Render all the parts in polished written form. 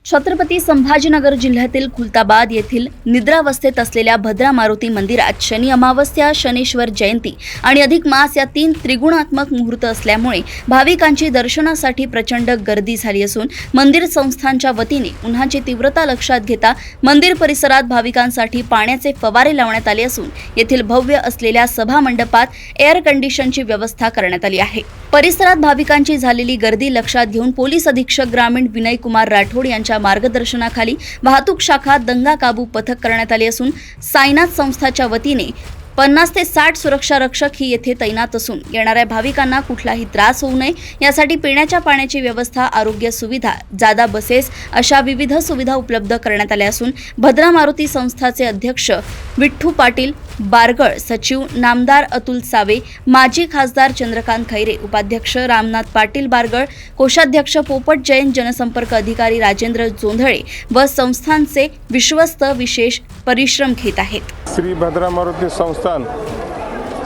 छत्रपती संभाजीनगर जिल्ह्यातील खुलताबाद येथील निद्रावस्थेत असलेल्या भद्रा मारुती मंदिरात शनी अमावस्या, शनीश्वर जयंती आणि अधिक मास या 3 त्रिगुणात्मक मुहूर्त असल्यामुळे भाविकांची दर्शनासाठी प्रचंड गर्दी झाली असून मंदिर संस्थांच्या वतीने उन्हाची तीव्रता लक्षात घेता मंदिर परिसरात भाविकांसाठी पाण्याचे फवारे लावण्यात आले असून येथील भव्य असलेल्या सभा मंडपात एअर कंडिशनची व्यवस्था करण्यात आली आहे। परिसरात भाविकांची झालेली गर्दी लक्षात घेऊन पोलीस अधीक्षक ग्रामीण विनय कुमार राठोड यांच्या मार्गदर्शनाखाली वाहतूक शाखा दंगा काबू पथक करण्यात आले असून साईनाथ संस्थाच्या वतीने 50 ते 60 सुरक्षा रक्षक ही येथे तैनात असून येणाऱ्या भाविकांना कुठलाही त्रास होऊ नये यासाठी पिण्याच्या पाण्याची व्यवस्था, आरोग्य सुविधा, जादा बसेस अशा विविध सुविधा उपलब्ध करण्यात आल्या असून भद्रा मारुती संस्थाचे अध्यक्ष विठ्ठू पाटील बारगळ, सचिव नामदार अतुल सावे, माजी खासदार चंद्रकांत खैरे, उपाध्यक्ष रामनाथ पाटील बारगळ, कोषाध्यक्ष पोपट जैन, जनसंपर्क अधिकारी राजेंद्र जोंधळे व संस्थांचे विश्वस्त विशेष परिश्रम घेत आहेत। श्री भद्रा मारुती संस्थान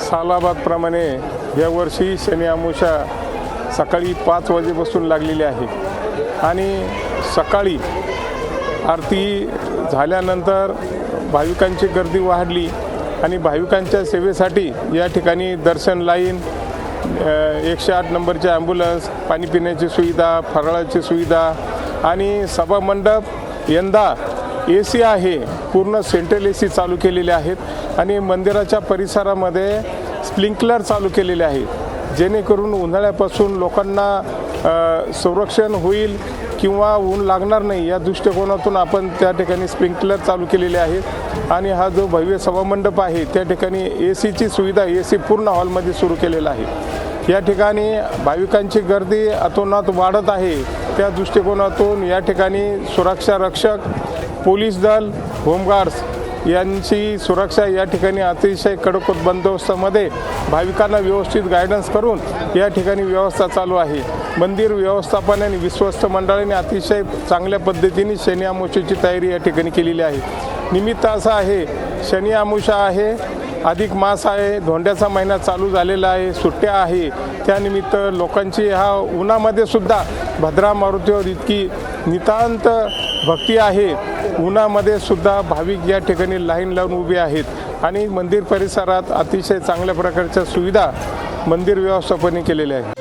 सालाबादप्रमाणे यावर्षी शनी अमावस्या सकाळी 5 वाजेपासून लागलेली आहे आणि सकाळी आरती झाल्यानंतर भाविकांची गर्दी वाढली आणि भाविकांच्या सेवेसाठी या ठिकाणी दर्शन लाईन, 108 नंबरचे ॲम्ब्युलन्स, पाणी पिण्याची सुविधा, फराळाची सुविधा आणि सभामंडप यंदा AC आहे, पूर्ण सेंट्रल AC चालू केलेले आहेत आणि मंदिराच्या परिसरामध्ये स्प्रिंकलर चालू केलेले आहेत जेणेकरून उन्हाळ्यापासून लोकांना संरक्षण होईल किंवा ऊन लागणार नाही या दृष्टिकोनातून आपण त्या ठिकाणी स्प्रिंकलर चालू केलेले आहेत आणि हा जो भव्य सभामंडप आहे त्या ठिकाणी ACची सुविधा, AC पूर्ण हॉलमध्ये सुरू केलेला आहे। या ठिकाणी भाविकांची गर्दी अतोनात वाढत आहे, त्या दृष्टिकोनातून या ठिकाणी सुरक्षा रक्षक, पोलीस दल, होमगार्ड्स यांची सुरक्षा या ठिकाणी अतिशय कडक बंदोबस्तामध्ये भाविकांना व्यवस्थित गायडन्स करून या ठिकाणी व्यवस्था चालू आहे। मंदिर व्यवस्थापन आणि विश्वस्त मंडळाने अतिशय चांगल्या पद्धतीने शनी अमावस्येची तयारी या ठिकाणी केलेली आहे। निमित्त असं आहे, शनी अमावस्या आहे, अधिक मास आहे, धोंड्याचा महिना चालू झालेला आहे, सुट्ट्या आहे, त्यानिमित्त लोकांची ह्या उन्हामध्ये सुद्धा भद्रा मारुतीवर इतकी नितांत भक्ती आहे, उन्हामध्ये सुद्धा भाविक या ठिकाणी लाईन लावून उभे आहेत आणि मंदिर परिसरात अतिशय चांगल्या प्रकारच्या सुविधा मंदिर व्यवस्थापनाने केलेल्या आहेत।